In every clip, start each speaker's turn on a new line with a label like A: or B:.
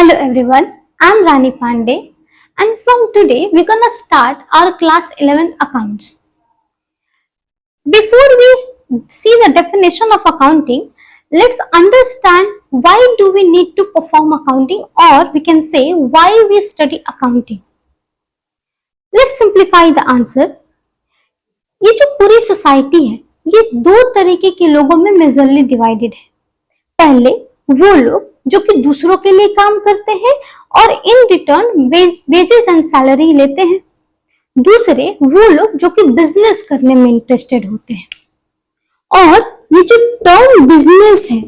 A: Hello everyone, I am Rani Pandey and from today we're gonna start our class 11th accounts. Before we see the definition of accounting, let's understand why do we need to perform accounting, or we can say why we study accounting. Let's simplify the answer. ये जो पूरी society है ये दो तरीके के लोगों में मेजरली डिवाइडेड है। पहले वो लोग जो कि दूसरों के लिए काम करते हैं और in return wages and salary लेते हैं। दूसरे वो लोग जो कि बिजनेस करने में इंटरेस्टेड होते हैं। और ये जो टर्म बिजनेस है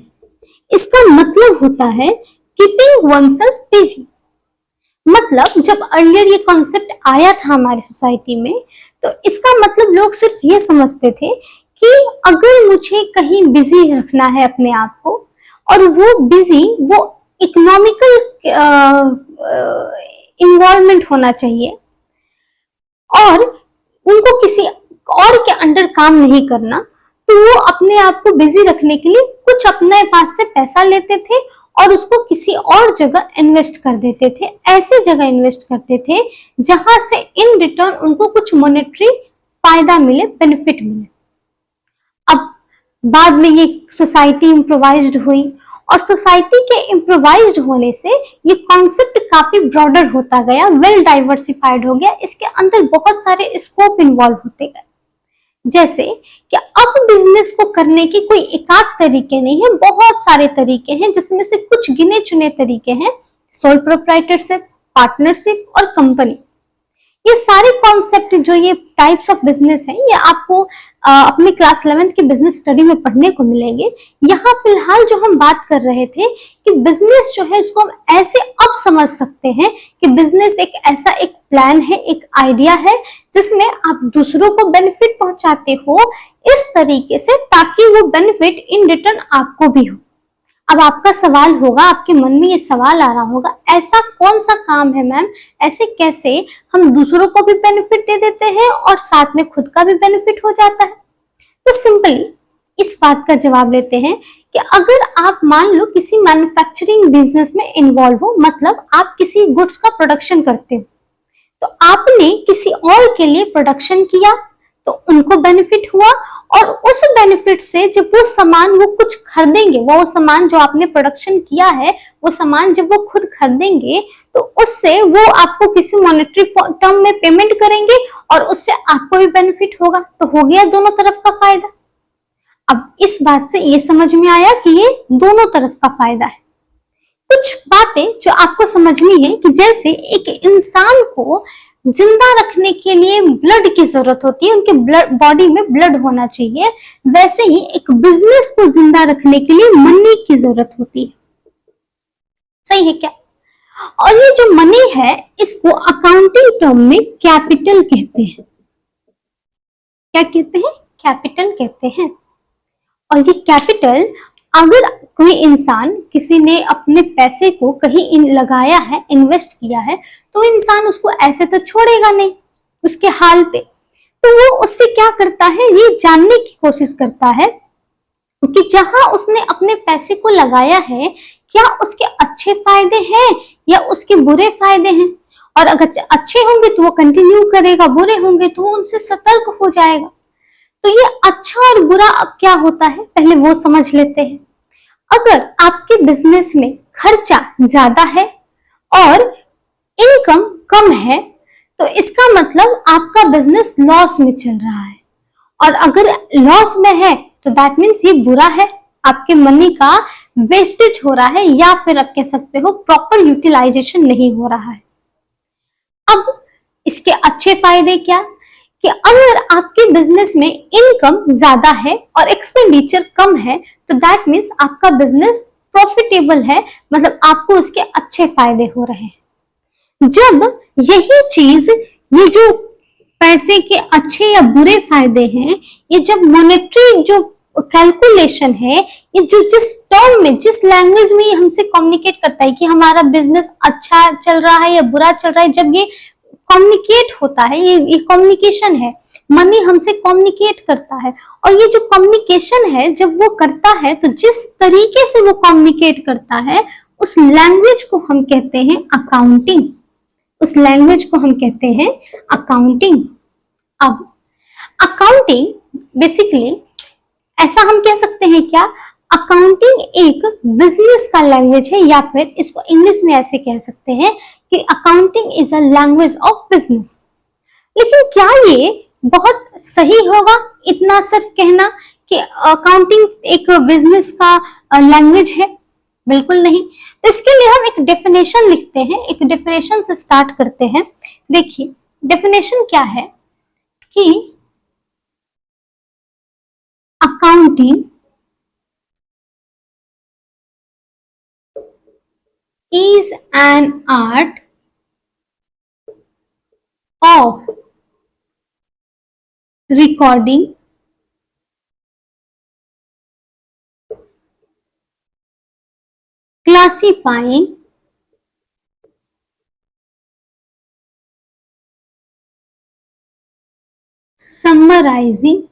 A: इसका मतलब होता है कीपिंग वनसेल्फ बिजी। मतलब जब अर्लियर ये कॉन्सेप्ट आया था हमारी सोसाइटी में तो इसका मतलब लोग सिर्फ ये समझते थे कि अगर मुझे कहीं बिजी रखना है अपने आप को, और वो बिजी वो इकोनॉमिकल इन्वॉल्वमेंट होना चाहिए और उनको किसी और के अंडर काम नहीं करना, तो वो अपने आप को बिजी रखने के लिए कुछ अपने पास से पैसा लेते थे और उसको किसी और जगह इन्वेस्ट कर देते थे। ऐसे जगह इन्वेस्ट करते थे जहां से इन रिटर्न उनको कुछ मॉनेटरी फायदा मिले, बेनिफिट मिले। अब बाद में ये सोसाइटी इम्प्रोवाइज्ड हुई और सोसाइटी के इम्प्रोवाइज्ड होने से ये कॉन्सेप्ट काफी ब्रॉडर होता गया, वेल डाइवर्सिफाइड हो गया। इसके अंदर बहुत सारे स्कोप इन्वॉल्व होते गए। जैसे कि अब बिजनेस को करने की कोई एकाध तरीके नहीं है, बहुत सारे तरीके हैं, जिसमें से कुछ गिने चुने तरीके हैं सोल प्रोप्राइटरशिप, पार्टनरशिप और कंपनी। ये सारे कॉन्सेप्ट जो ये टाइप्स ऑफ बिजनेस हैं ये आपको अपने क्लास 11th की बिजनेस स्टडी में पढ़ने को मिलेंगे। यहाँ फिलहाल जो हम बात कर रहे थे कि बिजनेस जो है उसको हम ऐसे अब समझ सकते हैं कि बिजनेस एक ऐसा एक प्लान है, एक आइडिया है जिसमें आप दूसरों को बेनिफिट पहुंचाते हो इस तरीके से ताकि वो बेनिफिट इन रिटर्न आपको भी हो। अब आपका सवाल होगा, आपके मन में ये सवाल आ रहा होगा, ऐसा कौन सा काम है मैम, ऐसे कैसे हम दूसरों को भी बेनिफिट दे देते हैं और साथ में खुद का भी बेनिफिट हो जाता है? तो सिंपली इस बात का जवाब लेते हैं कि अगर आप मान लो किसी मैन्युफैक्चरिंग बिजनेस में इन्वॉल्व हो, मतलब आप किसी गुड्स का प्रोडक्शन करते हो, तो आपने किसी और के लिए प्रोडक्शन किया तो उनको बेनिफिट हुआ और उस बेनिफिट से जब वो सामान वो कुछ खरीदेंगे, वो सामान जो आपने प्रोडक्शन किया है वो सामान जब वो खुद खरीदेंगे तो उससे वो आपको किसी मॉनेटरी टर्म में पेमेंट करेंगे और उससे आपको भी बेनिफिट होगा। तो हो गया दोनों तरफ का फायदा। अब इस बात से ये समझ में आया कि ये दोनों तरफ का फायदा है। कुछ बातें जो आपको समझनी है कि जैसे एक इंसान को जिंदा रखने के लिए ब्लड की जरूरत होती है, उनके बॉडी में ब्लड होना चाहिए, वैसे ही एक बिजनेस को जिंदा रखने के लिए मनी की जरूरत होती है। सही है क्या? और ये जो मनी है इसको अकाउंटिंग टर्म में कैपिटल कहते हैं। क्या कहते हैं? कैपिटल कहते हैं। और ये कैपिटल अगर कोई इंसान, किसी ने अपने पैसे को कहीं लगाया है, इन्वेस्ट किया है, तो इंसान उसको ऐसे तो छोड़ेगा नहीं उसके हाल पे। तो वो उससे क्या करता है, ये जानने की कोशिश करता है कि जहां उसने अपने पैसे को लगाया है क्या उसके अच्छे फायदे हैं या उसके बुरे फायदे हैं। और अगर अच्छे होंगे तो वो कंटिन्यू करेगा, बुरे होंगे तो वो उनसे सतर्क हो जाएगा। तो ये अच्छा और बुरा अब क्या होता है पहले वो समझ लेते हैं। अगर आपके बिजनेस में खर्चा ज्यादा है और इनकम कम है तो इसका मतलब आपका बिजनेस लॉस में चल रहा है। और अगर लॉस में है तो दैट मीन्स ये बुरा है, आपके मनी का वेस्टेज हो रहा है, या फिर आप कह सकते हो प्रॉपर यूटिलाइजेशन नहीं हो रहा है। अब इसके अच्छे फायदे क्या कि अगर आपके बिजनेस में इनकम ज्यादा है और एक्सपेंडिचर कम है तो दैट मीन्स आपका बिजनेस प्रॉफिटेबल है, मतलब आपको उसके अच्छे फायदे हो रहे हैं। जब यही चीज, ये जो पैसे के अच्छे या बुरे फायदे हैं, ये जब मॉनेटरी जो कैलकुलेशन है, ये जो जिस टर्म में, जिस लैंग्वेज में ये हमसे कम्युनिकेट करता है कि हमारा बिजनेस अच्छा चल रहा है या बुरा चल रहा है, जब ये कम्युनिकेट होता है, ये कम्युनिकेशन है, मनी हमसे कम्युनिकेट करता है। और ये जो कम्युनिकेशन है जब वो करता है तो जिस तरीके से वो कम्युनिकेट करता है उस लैंग्वेज को हम कहते हैं अकाउंटिंग। उस लैंग्वेज को हम कहते हैं अकाउंटिंग। अब अकाउंटिंग बेसिकली ऐसा हम कह सकते हैं क्या, अकाउंटिंग एक बिजनेस का लैंग्वेज है, या फिर इसको इंग्लिश में ऐसे कह सकते हैं कि accounting is a language of business. लेकिन क्या ये बहुत सही होगा इतना सिर्फ कहना कि अकाउंटिंग एक बिजनेस का लैंग्वेज है? बिल्कुल नहीं। तो इसके लिए हम एक डेफिनेशन लिखते हैं, एक डेफिनेशन से स्टार्ट करते हैं। देखिए डेफिनेशन क्या है कि accounting is an art of recording, classifying, summarizing,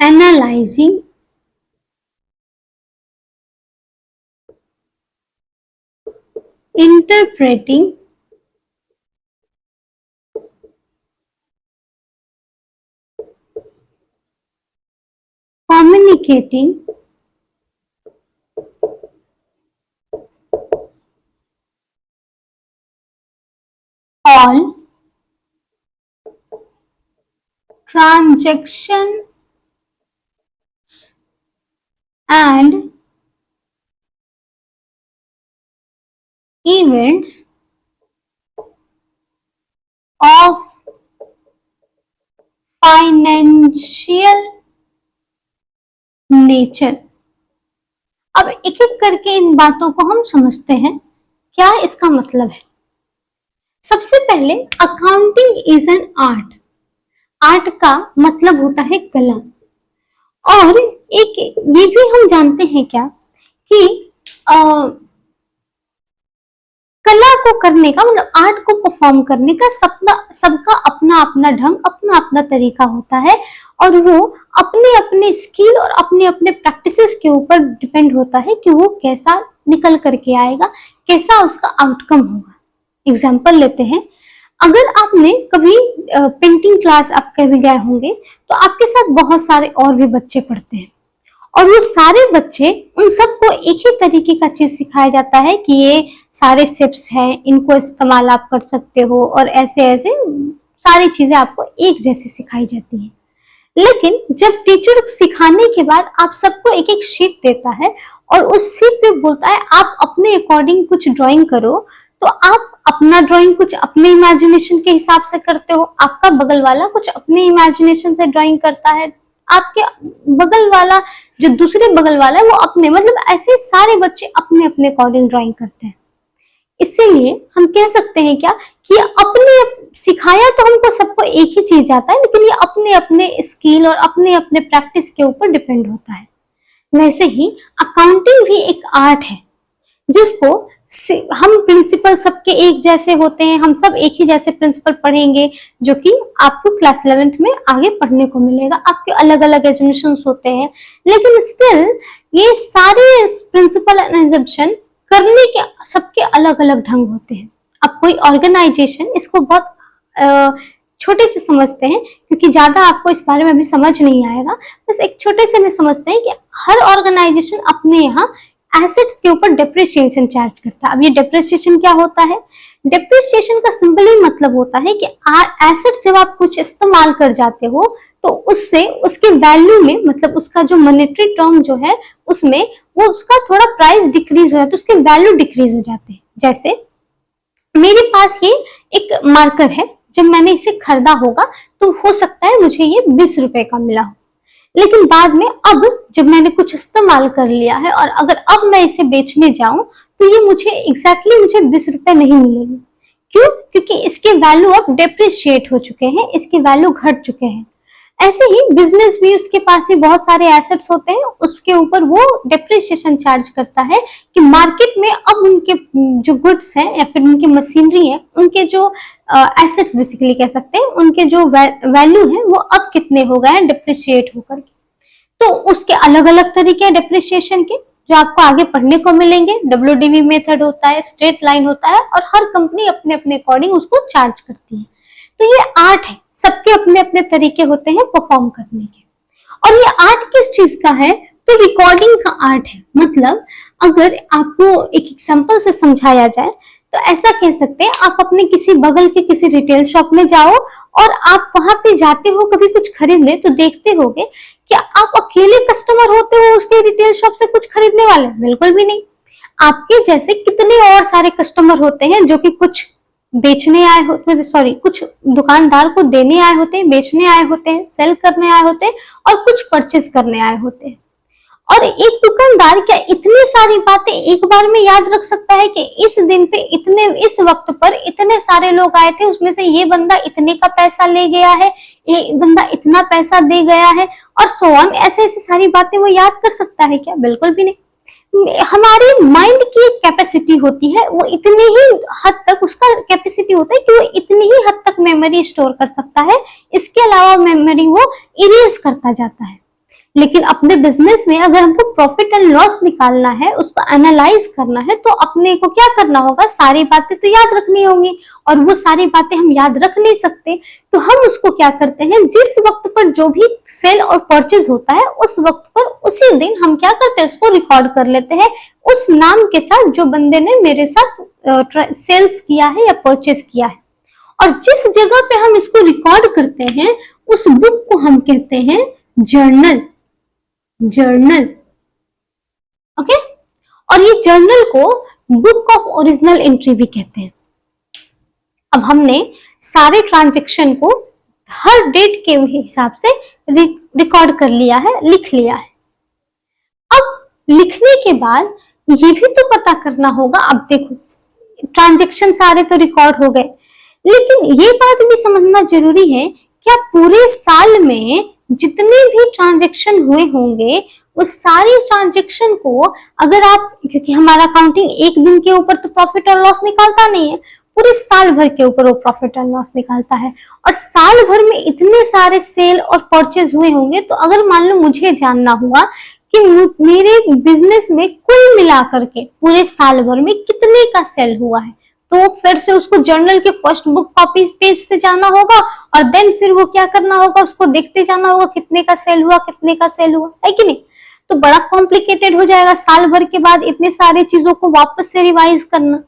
A: analyzing, interpreting, communicating, all transaction and events of financial nature। अब एक एक करके इन बातों को हम समझते हैं, क्या इसका मतलब है। सबसे पहले accounting is an art. Art का मतलब होता है कला। और एक ये भी हम जानते हैं क्या कि कला को करने का मतलब आर्ट को परफॉर्म करने का सबका अपना अपना ढंग, अपना अपना तरीका होता है, और वो अपने अपने स्किल और अपने अपने प्रैक्टिसेस के ऊपर डिपेंड होता है कि वो कैसा निकल करके आएगा, कैसा उसका आउटकम होगा। एग्जाम्पल लेते हैं, अगर आपने कभी पेंटिंग क्लास आप कभी गए होंगे तो आपके साथ बहुत सारे और भी बच्चे पढ़ते हैं, और वो सारे बच्चे, उन सबको एक ही तरीके का चीज सिखाया जाता है कि ये सारे शेप्स हैं, इनको इस्तेमाल आप कर सकते हो, और ऐसे ऐसे सारी चीजें आपको एक जैसे सिखाई जाती है। लेकिन जब टीचर सिखाने के बाद आप सबको एक एक शीट देता है और उस शीट पे बोलता है आप अपने अकॉर्डिंग कुछ ड्राइंग करो, तो आप अपना ड्राइंग कुछ अपने इमेजिनेशन के हिसाब से करते हो, आपका बगल वाला कुछ अपने इमेजिनेशन से ड्राइंग करता है, आपके बगल वाला जो दूसरे बगल वाला है वो अपने, मतलब ऐसे सारे बच्चे अपने अपने अकॉर्डिंग ड्राइंग करते हैं। इसीलिए हम कह सकते हैं क्या कि अपने सिखाया तो हमको सबको एक ही चीज आता है, लेकिन ये अपने अपने स्किल और अपने अपने प्रैक्टिस के ऊपर डिपेंड होता है। वैसे ही अकाउंटिंग भी एक आर्ट है जिसको हम प्रिंसिपल सबके एक जैसे होते हैं, हम सब एक ही जैसे प्रिंसिपल पढ़ेंगे, जो कि आपको क्लास 11th में आगे पढ़ने को मिलेगा। आपके अलग अलग एजुकेशंस होते हैं, लेकिन स्टिल ये सारे प्रिंसिपल एंड एग्जाम्पशन करने के सबके अलग अलग ढंग होते हैं। अब कोई ऑर्गेनाइजेशन इसको बहुत छोटे से समझते हैं, क्योंकि ज्यादा आपको इस बारे में अभी समझ नहीं आएगा, बस एक छोटे से में समझते हैं कि हर ऑर्गेनाइजेशन अपने यहाँ एसेट्स के ऊपर डेप्रिसिएशन चार्ज करता है। अब ये डेप्रिसिएशन क्या होता है? डेप्रिसिएशन का सिंपली मतलब होता है कि एसेट जब आप कुछ इस्तेमाल कर जाते हो तो उससे उसके वैल्यू में, मतलब उसका जो मॉनेटरी टर्म जो है उसमें वो उसका थोड़ा प्राइस डिक्रीज हो जाता है, उसके वैल्यू डिक्रीज हो जाते हैं। जैसे मेरे पास ये एक मार्कर है, जब मैंने इसे खरीदा होगा तो हो सकता है मुझे ये 20 रुपए का मिला हो, लेकिन बाद में अब जब मैंने कुछ इस्तेमाल कर लिया है और अगर अब मैं इसे बेचने जाऊं तो ये मुझे एग्जैक्टली मुझे 20 रुपए नहीं मिलेगी। क्यों? क्योंकि इसके वैल्यू अब डेप्रिशिएट हो चुके हैं, इसके वैल्यू घट चुके हैं। ऐसे ही बिजनेस भी, उसके पास भी बहुत सारे एसेट्स होते हैं, उसके ऊपर वो डेप्रिसिएशन चार्ज करता है कि मार्केट में अब उनके जो गुड्स हैं या फिर उनकी मशीनरी है, उनके जो एसेट्स बेसिकली कह सकते हैं, उनके जो वैल्यू है वो अब कितने हो गए हैं डिप्रिशिएट होकर के। तो उसके अलग अलग तरीके हैं डिप्रिसिएशन के, जो आपको आगे पढ़ने को मिलेंगे। WDV मेथड होता है, स्ट्रेट लाइन होता है, और हर कंपनी अपने अपने अकॉर्डिंग उसको चार्ज करती है। तो ये आर्ट है, सबके अपने अपने तरीके होते हैं परफॉर्म करने के। और ये आर्ट किस चीज का है? तो रिकॉर्डिंग का आर्ट है। मतलब अगर आपको एक एग्जांपल से समझाया जाए तो ऐसा कह सकते हैं, आप अपने किसी बगल के किसी रिटेल शॉप में जाओ और आप वहां पे जाते हो कभी कुछ खरीदने, तो देखते होगे क्या आप अकेले कस्टमर होते हो उसके रिटेल शॉप से कुछ खरीदने वाले? बिल्कुल भी नहीं। आपके जैसे कितने और सारे कस्टमर होते हैं जो कि कुछ बेचने आए होते, सॉरी, कुछ दुकानदार को देने आए होते हैं, बेचने आए होते हैं, सेल करने आए होते हैं, और कुछ परचेस करने आए होते हैं। और एक दुकानदार क्या इतनी सारी बातें एक बार में याद रख सकता है कि इस दिन पे इतने, इस वक्त पर इतने सारे लोग आए थे, उसमें से ये बंदा इतने का पैसा ले गया है, ये बंदा इतना पैसा दे गया है, और सो ऑन, ऐसे ऐसी सारी बातें वो याद कर सकता है क्या? बिल्कुल भी नहीं। हमारी माइंड की एक कैपेसिटी होती है, वो इतनी ही हद तक उसका कैपेसिटी होता है कि वो इतनी ही हद तक मेमोरी स्टोर कर सकता है, इसके अलावा मेमोरी वो इरेज करता जाता है। लेकिन अपने बिजनेस में अगर हमको प्रॉफिट एंड लॉस निकालना है, उसको एनालाइज करना है, तो अपने को क्या करना होगा? सारी बातें तो याद रखनी होंगी, और वो सारी बातें हम याद रख नहीं सकते। तो हम उसको क्या करते हैं, जिस वक्त पर जो भी सेल और परचेज होता है, उस वक्त पर उसी दिन हम क्या करते हैं, उसको रिकॉर्ड कर लेते हैं उस नाम के साथ जो बंदे ने मेरे साथ सेल्स किया है या परचेज किया है। और जिस जगह पे हम इसको रिकॉर्ड करते हैं, उस बुक को हम कहते हैं जर्नल। Journal, okay. और ये जर्नल को बुक ऑफ ओरिजिनल एंट्री भी कहते हैं। अब हमने सारे ट्रांजैक्शन को हर डेट के हिसाब से रिकॉर्ड कर लिया है, लिख लिया है। अब लिखने के बाद ये भी तो पता करना होगा, अब देखो ट्रांजैक्शन सारे तो रिकॉर्ड हो गए, लेकिन ये बात भी समझना जरूरी है, क्या पूरे साल में जितने भी ट्रांजैक्शन हुए होंगे, उस सारी ट्रांजैक्शन को अगर आप, क्योंकि हमारा अकाउंटिंग एक दिन के ऊपर तो प्रॉफिट और लॉस निकालता नहीं है, पूरे साल भर के ऊपर वो प्रॉफिट एंड लॉस निकालता है। और साल भर में इतने सारे सेल और परचेज हुए होंगे, तो अगर मान लो मुझे जानना हुआ कि मेरे बिजनेस में कुल मिलाकर के पूरे साल भर में कितने का सेल हुआ है, तो फिर से उसको जर्नल के फर्स्ट बुक कॉपी पेज से जाना होगा, और देन फिर वो क्या करना होगा, उसको देखते जाना होगा कितने का सेल हुआ, कितने का सेल हुआ, है कि नहीं? तो बड़ा कॉम्प्लिकेटेड हो जाएगा साल भर के बाद इतने सारे चीजों को वापस से रिवाइज करना।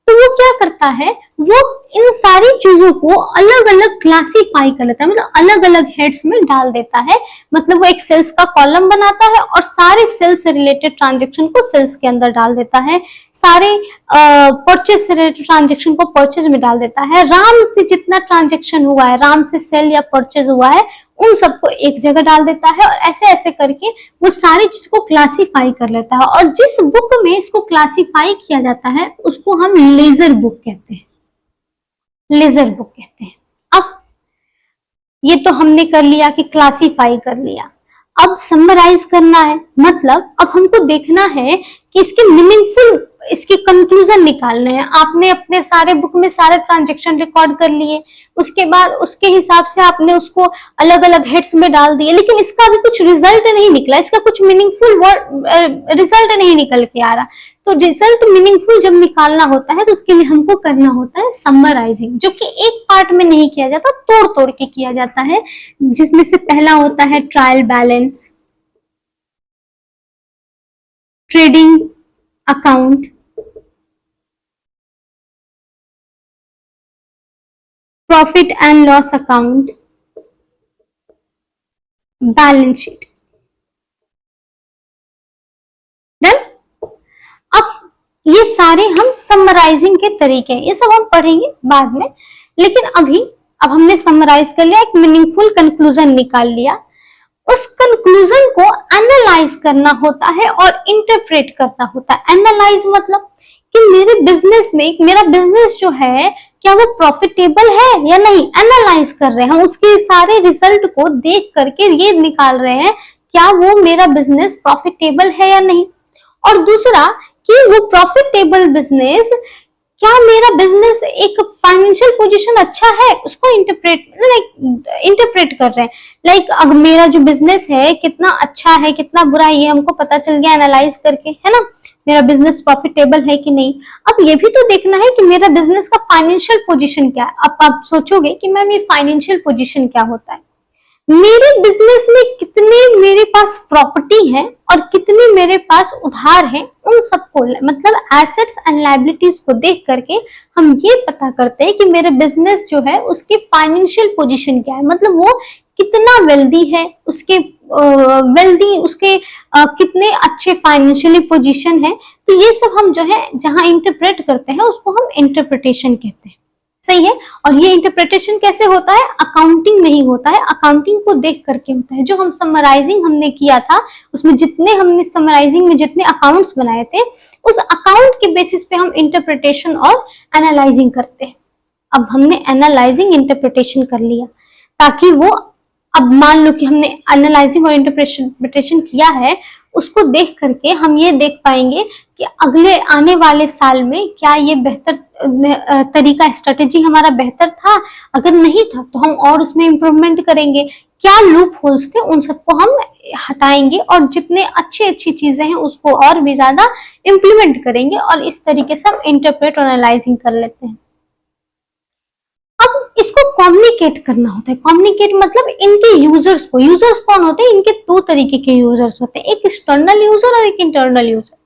A: तो वो क्या करता है, वो इन सारी चीजों को अलग अलग क्लासीफाई कर लेता है, मतलब अलग अलग हेड्स में डाल देता है। मतलब वो एक सेल्स का कॉलम बनाता है और सारे सेल्स से रिलेटेड ट्रांजेक्शन को सेल्स के अंदर डाल देता है, सारे परचेज से रिलेटेड ट्रांजेक्शन को परचेज में डाल देता है, राम से जितना ट्रांजेक्शन हुआ है, राम से सेल या परचेज हुआ है, उन सबको एक जगह डाल देता है, और ऐसे ऐसे करके वो सारी चीज को क्लासीफाई कर लेता है। और जिस बुक में इसको क्लासीफाई किया जाता है उसको हम लेजर बुक कहते हैं, लेजर बुक कहते हैं। अब ये तो हमने कर लिया कि क्लासीफाई कर लिया, अब समराइज करना है, मतलब अब हमको देखना है कि इसके मीनिंगफुल, इसके कंक्लूजन निकालने हैं। आपने अपने सारे बुक में सारे ट्रांजैक्शन रिकॉर्ड कर लिए, उसके बाद उसके हिसाब से आपने उसको अलग अलग हेड्स में डाल दिए, लेकिन इसका अभी कुछ रिजल्ट नहीं निकला, इसका कुछ मीनिंगफुल रिजल्ट नहीं निकल के आ रहा। तो रिजल्ट मीनिंगफुल जब निकालना होता है तो उसके लिए हमको करना होता है समराइजिंग, जो कि एक पार्ट में नहीं किया जाता, तोड़ तोड़ के किया जाता है, जिसमें से पहला होता है trial balance, trading account, profit and loss account, balance sheet. Done. अब ये सारे हम समराइजिंग के तरीके हैं, ये सब हम पढ़ेंगे बाद में, लेकिन अभी अब हमने समराइज कर लिया, एक मीनिंगफुल कंक्लूजन निकाल लिया, उस कंक्लूजन को एनालाइज करना होता है और इंटरप्रेट करना होता है। एनालाइज मतलब कि मेरे बिजनेस में, मेरा बिजनेस जो है क्या वो प्रॉफिटेबल है या नहीं, एनालाइज कर रहे हैं हम उसके सारे रिजल्ट को देख करके ये निकाल रहे हैं क्या वो मेरा बिजनेस प्रॉफिटेबल है या नहीं। और दूसरा कि वो प्रॉफिटेबल बिजनेस, क्या मेरा बिजनेस एक फाइनेंशियल पोजीशन अच्छा है, उसको इंटरप्रेट कर रहे हैं। लाइक अगर मेरा जो बिजनेस है कितना अच्छा है कितना बुरा है ये हमको पता चल गया एनालाइज करके, है ना, मेरा बिजनेस प्रॉफिटेबल है कि नहीं। अब ये भी तो देखना है कि मेरा बिजनेस का फाइनेंशियल पोजीशन क्या है। अब आप सोचोगे कि मैम ये फाइनेंशियल पोजीशन क्या होता है, मेरे बिजनेस में कितने मेरे पास प्रॉपर्टी है और कितने मेरे पास उधार है, उन सबको मतलब एसेट्स एंड लायबिलिटीज को देख करके हम ये पता करते हैं कि मेरे बिजनेस जो है उसकी फाइनेंशियल पोजीशन क्या है, मतलब वो कितना वेल्दी है, उसके उसके कितने अच्छे फाइनेंशियली पोजीशन है। तो ये सब हम जो है जहां इंटरप्रेट करते हैं उसको हम इंटरप्रिटेशन कहते हैं। सही है। और ये इंटरप्रिटेशन कैसे होता है, अकाउंटिंग में ही होता है, अकाउंटिंग को देख करके होता है। जो हम समराइजिंग हमने किया था उसमें जितने हमने समराइजिंग में जितने अकाउंट्स बनाए थे उस अकाउंट के बेसिस पे हम इंटरप्रिटेशन और एनालाइजिंग करते हैं। अब हमने एनालाइजिंग इंटरप्रिटेशन कर लिया ताकि वो, अब मान लो कि हमने एनालाइजिंग और इंटरप्रिटेशन किया है, उसको देख करके हम ये देख पाएंगे कि अगले आने वाले साल में क्या ये बेहतर तरीका स्ट्रेटेजी हमारा बेहतर था, अगर नहीं था तो हम और उसमें इम्प्रूवमेंट करेंगे, क्या लूप होल्स थे उन सबको हम हटाएंगे और जितने अच्छी चीजें हैं उसको और भी ज्यादा इम्प्लीमेंट करेंगे। और इस तरीके से हम इंटरप्रेट और एनालाइजिंग कर लेते हैं। अब इसको कम्युनिकेट करना होता है। कम्युनिकेट मतलब इनके यूजर्स को, यूजर्स कौन होते हैं, इनके दो तरीके के यूजर्स होते हैं, एक एक्सटर्नल यूजर और एक इंटरनल यूजर।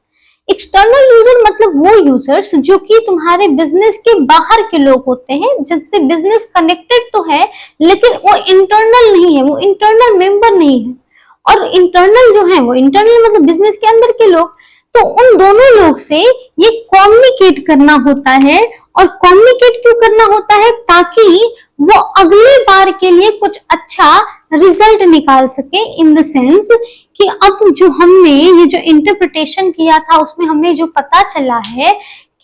A: एक्सटर्नल यूजर मतलब वो यूजर्स जो कि तुम्हारे बिजनेस के बाहर के लोग होते हैं, जिनसे बिजनेस कनेक्टेड तो है लेकिन वो इंटरनल नहीं है, वो इंटरनल मेंबर नहीं है। और इंटरनल जो है वो इंटरनल मतलब बिजनेस के अंदर के लोग, तो उन दोनों लोग से ये कम्युनिकेट करना होता है। और कम्युनिकेट क्यों करना होता है, ताकि वो अगले बार के लिए कुछ अच्छा रिजल्ट निकाल सके। इन द सेंस कि अब जो हमने ये जो इंटरप्रिटेशन किया था उसमें हमें जो पता चला है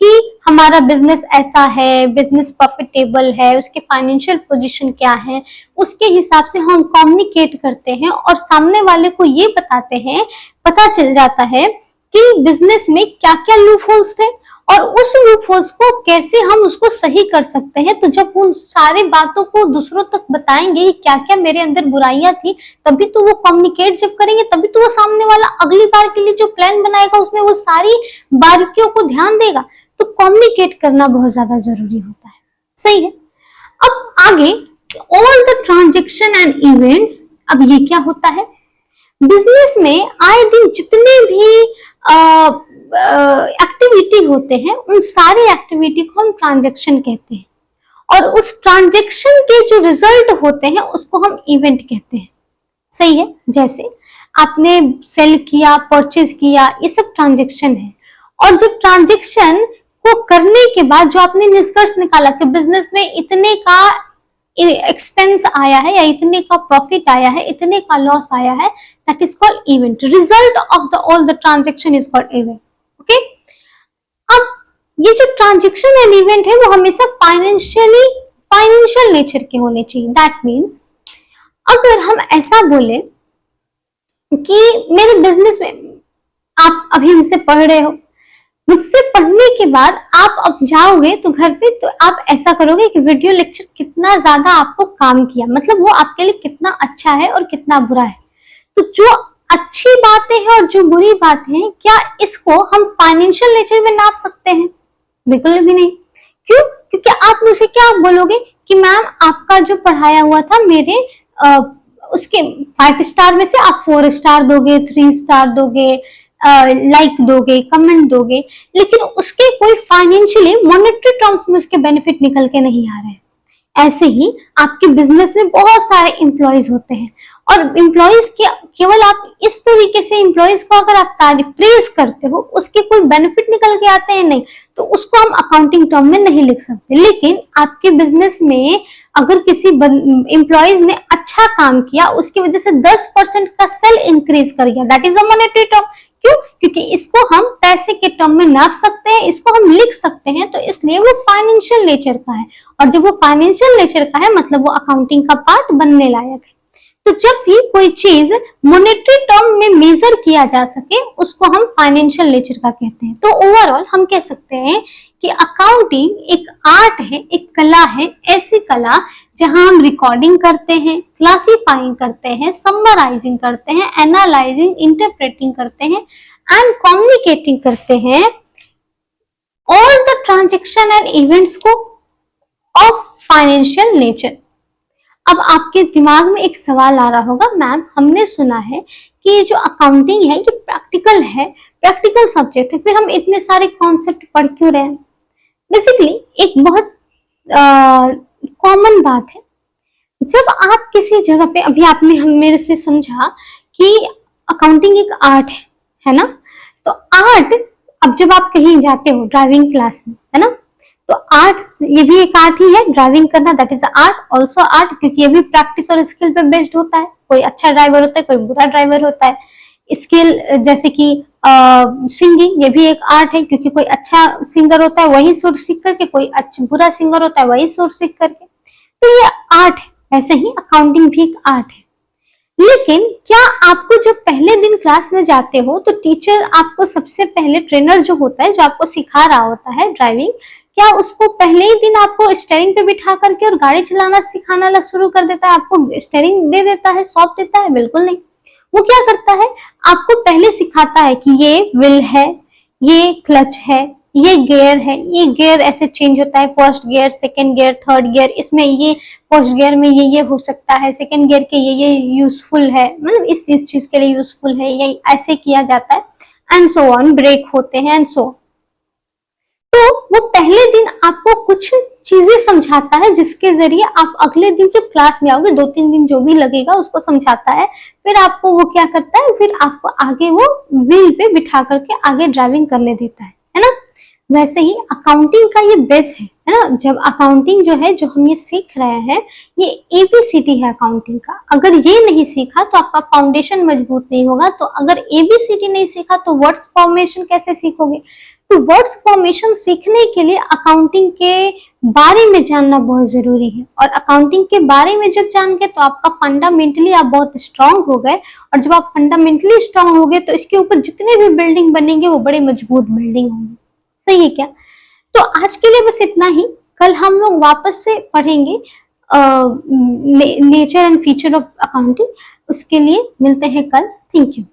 A: कि हमारा बिजनेस ऐसा है, बिजनेस प्रॉफिटेबल है, उसके फाइनेंशियल पोजीशन क्या है, उसके हिसाब से हम कम्युनिकेट करते हैं और सामने वाले को ये बताते हैं, पता चल जाता है कि बिजनेस में क्या क्या लूप होल्स थे और उस लूप होल्स को कैसे हम उसको सही कर सकते हैं। तो जब उन सारी बातों को दूसरों तक बताएंगे कि क्या क्या मेरे अंदर बुराइयां थी, तभी तो वो कम्युनिकेट जब करेंगे तभी तो वो सामने वाला अगली बार के लिए जो प्लान बनाएगा उसमें वो सारी बारीकियों को ध्यान देगा। तो कम्युनिकेट करना बहुत ज्यादा जरूरी होता है। सही है। अब आगे all the transaction and events. अब ये क्या होता है, बिजनेस में आए दिन जितने भी एक्टिविटी होते हैं उन सारी एक्टिविटी को हम ट्रांजैक्शन कहते हैं और उस ट्रांजैक्शन के जो रिजल्ट होते हैं उसको हम इवेंट कहते हैं। सही है। जैसे आपने सेल किया, परचेज किया, ये सब ट्रांजैक्शन है। और जब ट्रांजैक्शन को करने के बाद जो आपने निष्कर्ष निकाला कि बिजनेस में इतने का एक्सपेंस आया है या इतने का प्रॉफिट आया है, इतने का लॉस आया है, that is called event. Result of the all the transaction is called event. Okay. अब ये जो ट्रांजैक्शन एंड इवेंट है वो हमेशा फाइनेंशियल नेचर के होने चाहिए। दैट मीन्स अगर हम ऐसा बोले कि मेरे बिजनेस में, आप अभी हमसे पढ़ रहे हो, मुझसे पढ़ने के बाद आप अब जाओगे तो घर पे तो आप ऐसा करोगे कि वीडियो लेक्चर कितना ज्यादा आपको काम किया, मतलब वो आपके लिए कितना अच्छा है और कितना बुरा है। तो जो अच्छी बातें हैं और जो बुरी बातें हैं, क्या इसको हम फाइनेंशियल नेचर में नाप सकते हैं? बिल्कुल भी नहीं। क्यों? क्योंकि आप मुझे क्या बोलोगे कि मैम आपका जो पढ़ाया हुआ था मेरे उसके 5 स्टार में से आप 4 स्टार दोगे, 3 स्टार दोगे, लाइक दोगे, कमेंट दोगे, लेकिन उसके कोई फाइनेंशियली मॉनेटरी टर्म्स में उसके बेनिफिट निकल के नहीं आ रहे हैं। ऐसे ही आपके बिजनेस में बहुत सारे एम्प्लॉयज होते हैं और एम्प्लॉयज के केवल आप इस तरीके से एम्प्लॉयज को अगर आप प्रेज करते हो, उसके कोई बेनिफिट निकल के आते हैं नहीं, तो उसको हम अकाउंटिंग टर्म में नहीं लिख सकते। लेकिन आपके बिजनेस में अगर किसी एम्प्लॉयज ने अच्छा काम किया, उसकी वजह से 10% का सेल इंक्रीज कर गया, that is a monetary term. क्यों? क्योंकि इसको हम पैसे के टर्म में नाप सकते हैं, इसको हम लिख सकते हैं, तो इसलिए वो फाइनेंशियल नेचर का है। और जब वो फाइनेंशियल नेचर का है मतलब वो अकाउंटिंग का पार्ट बनने लायक है। तो जब भी कोई चीज मॉनेटरी टर्म में मेजर किया जा सके उसको हम फाइनेंशियल नेचर का कहते हैं। तो ओवरऑल हम कह सकते हैं कि अकाउंटिंग एक आर्ट है, एक कला है, ऐसी कला जहां हम रिकॉर्डिंग करते हैं, क्लासिफाइंग करते हैं, समराइजिंग करते हैं, एनालाइजिंग, इंटरप्रेटिंग करते हैं एंड कम्युनिकेटिंग करते हैं all the transaction and events को ऑफ फाइनेंशियल नेचर। अब आपके दिमाग में एक सवाल आ रहा होगा, मैम हमने सुना है कि जो अकाउंटिंग है ये प्रैक्टिकल है, प्रैक्टिकल सब्जेक्ट है, फिर हम इतने सारे कॉन्सेप्ट पढ़ क्यों रहे हैं? बेसिकली एक बहुत कॉमन बात है, जब आप किसी जगह पे, अभी आपने हम मेरे से समझा कि अकाउंटिंग एक आर्ट है ना? तो आर्ट, अब जब आप कहीं जाते हो ड्राइविंग क्लास में, है ना, तो आर्ट, ये भी एक आर्ट ही है, ड्राइविंग करना, that is art, also art, क्योंकि ये भी प्रैक्टिस और स्किल पे बेस्ड होता है। कोई अच्छा ड्राइवर होता है, कोई बुरा ड्राइवर होता है। स्किल जैसे कि सिंगिंग, ये भी एक आर्ट है, क्योंकि कोई अच्छा सिंगर होता है वही सुर सीख करके, कोई अच्छा बुरा सिंगर होता है वही सुर सीख करके, तो ये आर्ट है। ऐसे ही अकाउंटिंग भी एक आर्ट है। लेकिन क्या आपको जब पहले दिन क्लास में जाते हो तो टीचर आपको सबसे पहले, ट्रेनर जो होता है जो आपको सिखा रहा होता है ड्राइविंग, क्या उसको पहले ही दिन आपको स्टीयरिंग पे बिठा करके और गाड़ी चलाना सिखाना शुरू कर देता है, आपको स्टीयरिंग दे देता है, सौंप देता है? बिल्कुल नहीं। वो क्या करता है, आपको पहले सिखाता है कि ये व्हील है, ये क्लच है, ये गियर है, ये गियर ऐसे चेंज होता है, first gear, second gear, third gear, इसमें ये फर्स्ट गियर में ये हो सकता है, सेकंड गियर के ये यूजफुल है, मतलब इस चीज के लिए यूजफुल है, ये ऐसे किया जाता है एंड सो ऑन, ब्रेक होते हैं एंड सो। तो वो पहले दिन आपको कुछ चीजें समझाता है जिसके जरिए आप अगले दिन जब क्लास में आओगे, 2-3 दिन जो भी लगेगा उसको समझाता है, फिर आपको वो क्या करता है, फिर आपको आगे वो व्हील पे बिठा करके आगे ड्राइविंग करने देता है ना? वैसे ही अकाउंटिंग का ये बेस है ना? जब अकाउंटिंग जो है, जो हम ये सीख रहे हैं, ये एबीसीडी है अकाउंटिंग का। अगर ये नहीं सीखा तो आपका फाउंडेशन मजबूत नहीं होगा। तो अगर एबीसीडी नहीं सीखा तो वर्ड्स फॉर्मेशन कैसे सीखोगे? तो वर्ड्स फॉर्मेशन सीखने के लिए अकाउंटिंग के बारे में जानना बहुत जरूरी है, और अकाउंटिंग के बारे में जब जान गए तो आपका फंडामेंटली आप बहुत स्ट्रांग हो गए, और जब आप फंडामेंटली स्ट्रांग हो गए तो इसके ऊपर जितने भी बिल्डिंग बनेंगे वो बड़े मजबूत बिल्डिंग होंगे। सही है क्या? तो आज के लिए बस इतना ही। कल हम लोग वापस से पढ़ेंगे nature and feature of accounting. उसके लिए मिलते हैं कल। Thank you.